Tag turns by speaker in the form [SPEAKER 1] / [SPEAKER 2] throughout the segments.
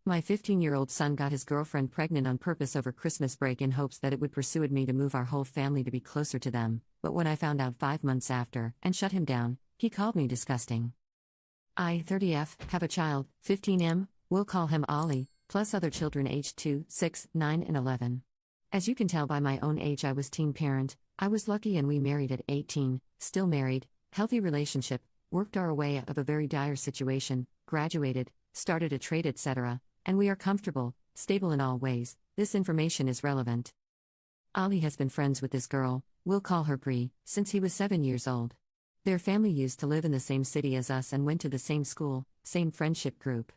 [SPEAKER 1] My 15-year-old son got his girlfriend pregnant on purpose over Christmas break in hopes that it would persuade me to move our whole family to be closer to them, but when I found out 5 months after and shut him down, he called me disgusting. I, 30F, have a child, 15M, we'll call him Ollie, plus other children aged 2, 6, 9 and 11. As you can tell by my own age, I was teen parent. I was lucky and we married at 18, still married, healthy relationship, worked our way out of a very dire situation, graduated, started a trade etc., and we are comfortable, stable in all ways. This information is relevant. Ollie has been friends with this girl, we'll call her Bree, since he was 7 years old. Their family used to live in the same city as us and went to the same school, same friendship group.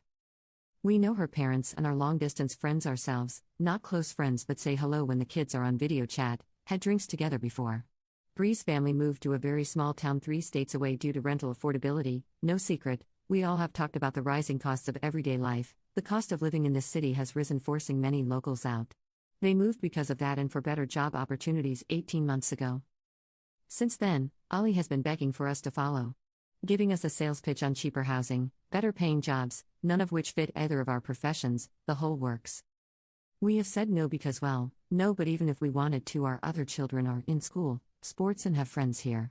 [SPEAKER 1] We know her parents and are long-distance friends ourselves, not close friends but say hello when the kids are on video chat, had drinks together before. Bree's family moved to a very small town 3 states away due to rental affordability. No secret, we all have talked about the rising costs of everyday life. The cost of living in this city has risen, forcing many locals out. They moved because of that and for better job opportunities 18 months ago. Since then, Ollie has been begging for us to follow, giving us a sales pitch on cheaper housing, better paying jobs, none of which fit either of our professions, the whole works. We have said no because, well, no, but even if we wanted to, our other children are in school, sports and have friends here.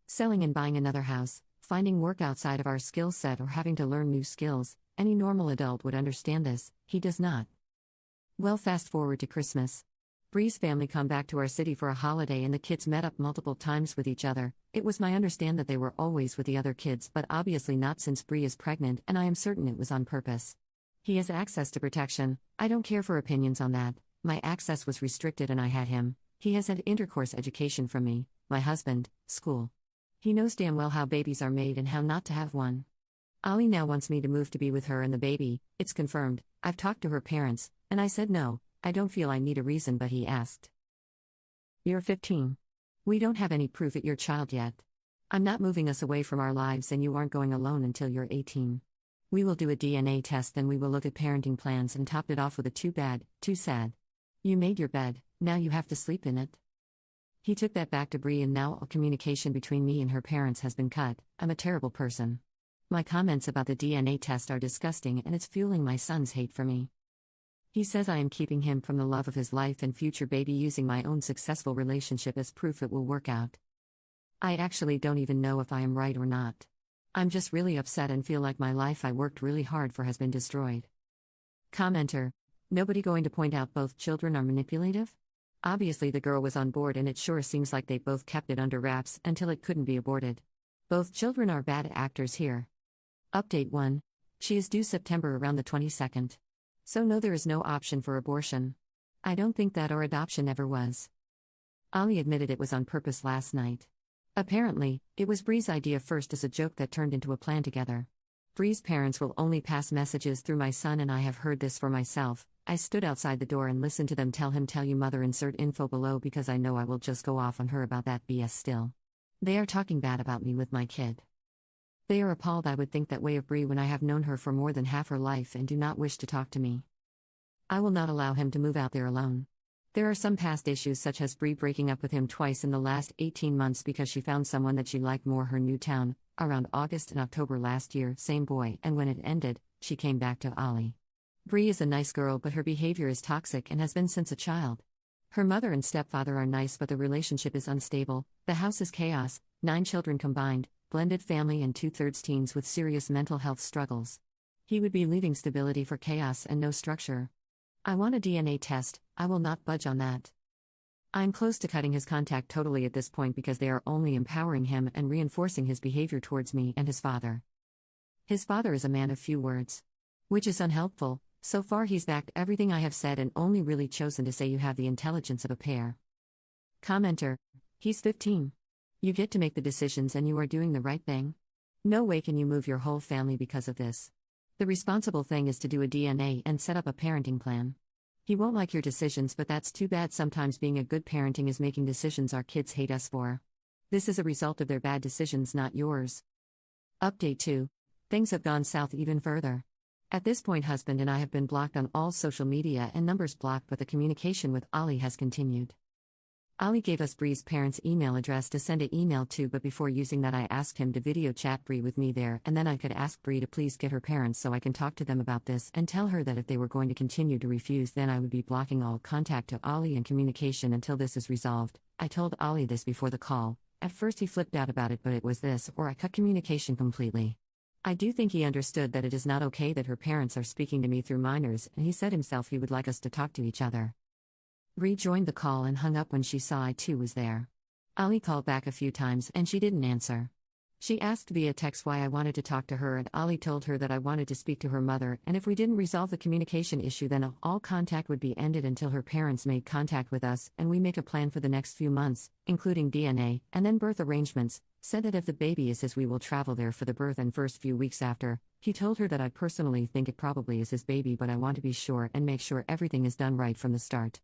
[SPEAKER 1] Selling and buying another house, finding work outside of our skill set or having to learn new skills, any normal adult would understand this, he does not. Well, fast forward to Christmas. Bree's family come back to our city for a holiday and the kids met up multiple times with each other. It was my understanding that they were always with the other kids, but obviously not since Bree is pregnant, and I am certain it was on purpose. He has access to protection. I don't care for opinions on that. My access was restricted and I had him. He has had intercourse education from me, my husband, school. He knows damn well how babies are made and how not to have one. Ollie now wants me to move to be with her and the baby. It's confirmed. I've talked to her parents, and I said no. I don't feel I need a reason, but he asked. You're 15. We don't have any proof at your child yet. I'm not moving us away from our lives and you aren't going alone until you're 18. We will do a DNA test, then we will look at parenting plans and topped it off with a too bad, too sad. You made your bed, now you have to sleep in it. He took that back to Bree and now all communication between me and her parents has been cut. I'm a terrible person. My comments about the DNA test are disgusting and it's fueling my son's hate for me. He says I am keeping him from the love of his life and future baby, using my own successful relationship as proof it will work out. I actually don't even know if I am right or not. I'm just really upset and feel like my life I worked really hard for has been destroyed. Commenter: nobody going to point out both children are manipulative? Obviously the girl was on board and it sure seems like they both kept it under wraps until it couldn't be aborted. Both children are bad actors here. Update 1. She is due September around the 22nd. So no, there is no option for abortion. I don't think that or adoption ever was. Ollie admitted it was on purpose last night. Apparently, it was Bree's idea first as a joke that turned into a plan together. Bree's parents will only pass messages through my son and I have heard this for myself. I stood outside the door and listened to them tell him tell you mother, insert info below, because I know I will just go off on her about that BS still. They are talking bad about me with my kid. They are appalled I would think that way of Bree when I have known her for more than half her life and do not wish to talk to me. I will not allow him to move out there alone. There are some past issues such as Bree breaking up with him twice in the last 18 months because she found someone that she liked more, her new town, around August and October last year, same boy, and when it ended, she came back to Ollie. Bree is a nice girl but her behavior is toxic and has been since a child. Her mother and stepfather are nice but the relationship is unstable, the house is chaos, 9 children combined, blended family and 2/3 teens with serious mental health struggles. He would be leaving stability for chaos and no structure. I want a DNA test, I will not budge on that. I'm close to cutting his contact totally at this point because they are only empowering him and reinforcing his behavior towards me and his father. His father is a man of few words, which is unhelpful. So far he's backed everything I have said and only really chosen to say you have the intelligence of a pair. Commenter: he's 15. You get to make the decisions and you are doing the right thing. No way can you move your whole family because of this. The responsible thing is to do a DNA and set up a parenting plan. He won't like your decisions, but that's too bad. Sometimes being a good parenting is making decisions our kids hate us for. This is a result of their bad decisions, not yours. Update 2. Things have gone south even further. At this point, husband and I have been blocked on all social media and numbers blocked, but the communication with Ollie has continued. Ali gave us Bree's parents' email address to send an email to, but before using that, I asked him to video chat Bree with me there, and then I could ask Bree to please get her parents so I can talk to them about this and tell her that if they were going to continue to refuse, then I would be blocking all contact to Ali and communication until this is resolved. I told Ali this before the call. At first, he flipped out about it, but it was this or I cut communication completely. I do think he understood that it is not okay that her parents are speaking to me through minors, and he said himself he would like us to talk to each other. Bree joined the call and hung up when she saw I too was there. Ali called back a few times and she didn't answer. She asked via text why I wanted to talk to her, and Ali told her that I wanted to speak to her mother, and if we didn't resolve the communication issue, then all contact would be ended until her parents made contact with us and we make a plan for the next few months, including DNA and then birth arrangements. Said that if the baby is his, we will travel there for the birth and first few weeks after. He told her that I personally think it probably is his baby, but I want to be sure and make sure everything is done right from the start.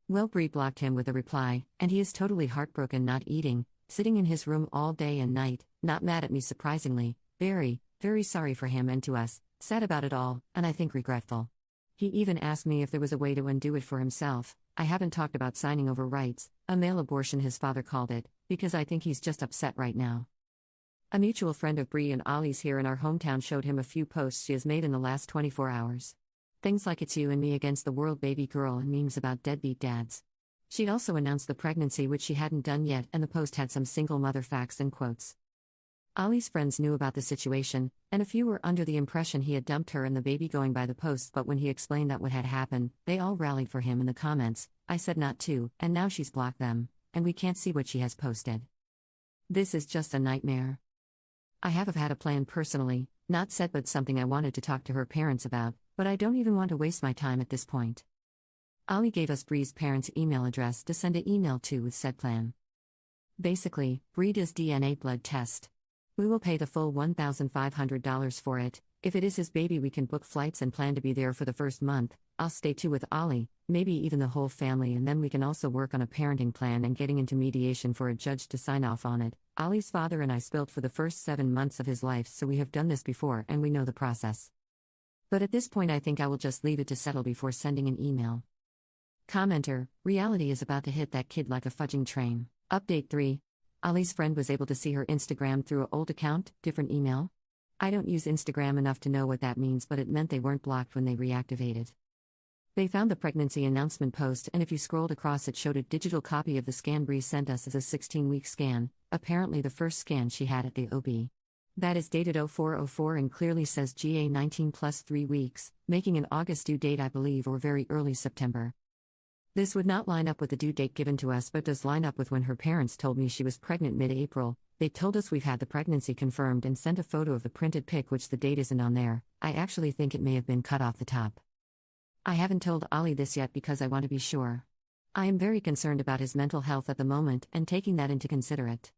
[SPEAKER 1] Well, Bree blocked him with a reply, and he is totally heartbroken, not eating, sitting in his room all day and night, not mad at me surprisingly, very, very sorry for him and to us, sad about it all, and I think regretful. He even asked me if there was a way to undo it for himself. I haven't talked about signing over rights, a male abortion his father called it, because I think he's just upset right now. A mutual friend of Bree and Ollie's here in our hometown showed him a few posts she has made in the last 24 hours. Things like "It's you and me against the world, baby girl," and memes about deadbeat dads. She'd also announced the pregnancy, which she hadn't done yet, and the post had some single mother facts and quotes. Ollie's friends knew about the situation, and a few were under the impression he had dumped her and the baby going by the post, but when he explained that what had happened, they all rallied for him in the comments. I said not to, and now she's blocked them, and we can't see what she has posted. This is just a nightmare. I have had a plan personally, not set, but something I wanted to talk to her parents about, but I don't even want to waste my time at this point. Ali gave us Bree's parents' email address to send an email to with said plan. Basically, Bree does DNA blood test. We will pay the full $1,500 for it. If it is his baby, we can book flights and plan to be there for the first month. I'll stay too with Ali, maybe even the whole family, and then we can also work on a parenting plan and getting into mediation for a judge to sign off on it. Ali's father and I spilled for the first 7 months of his life, so we have done this before and we know the process. But at this point I think I will just leave it to settle before sending an email. Commenter: reality is about to hit that kid like a fudging train. Update 3. Ali's friend was able to see her Instagram through an old account, different email. I don't use Instagram enough to know what that means, but it meant they weren't blocked when they reactivated. They found the pregnancy announcement post, and if you scrolled across, it showed a digital copy of the scan Bree sent us as a 16-week scan, apparently the first scan she had at the OB. That is dated 0404 and clearly says GA 19 plus 3 weeks, making an August due date, I believe, or very early September. This would not line up with the due date given to us, but does line up with when her parents told me she was pregnant mid-April. They told us we've had the pregnancy confirmed and sent a photo of the printed pic, which the date isn't on there. I actually think it may have been cut off the top. I haven't told Ali this yet because I want to be sure. I am very concerned about his mental health at the moment and taking that into consideration.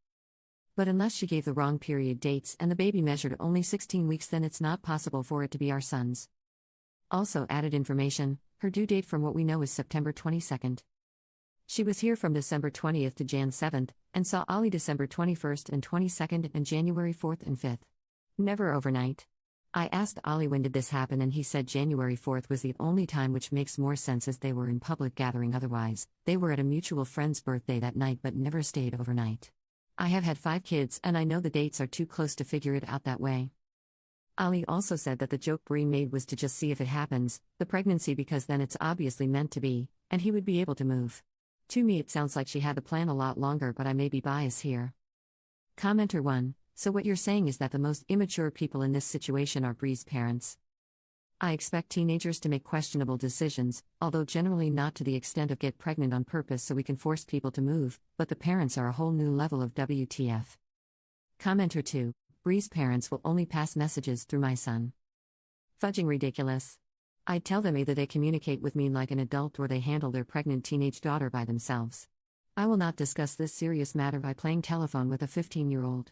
[SPEAKER 1] But unless she gave the wrong period dates and the baby measured only 16 weeks, then it's not possible for it to be our son's. Also added information, her due date from what we know is September 22nd. She was here from December 20th to Jan 7th, and saw Ali December 21st and 22nd and January 4th and 5th. Never overnight. I asked Ali when did this happen, and he said January 4th was the only time, which makes more sense as they were in public gathering otherwise. They were at a mutual friend's birthday that night but never stayed overnight. I have had 5 kids and I know the dates are too close to figure it out that way. Ali also said that the joke Bree made was to just see if it happens, the pregnancy, because then it's obviously meant to be, and he would be able to move. To me it sounds like she had the plan a lot longer, but I may be biased here. Commenter 1. So what you're saying is that the most immature people in this situation are Bree's parents. I expect teenagers to make questionable decisions, although generally not to the extent of get pregnant on purpose so we can force people to move, but the parents are a whole new level of WTF. Commenter 2. Bree's parents will only pass messages through my son. Fudging ridiculous. I'd tell them either they communicate with me like an adult or they handle their pregnant teenage daughter by themselves. I will not discuss this serious matter by playing telephone with a 15-year-old.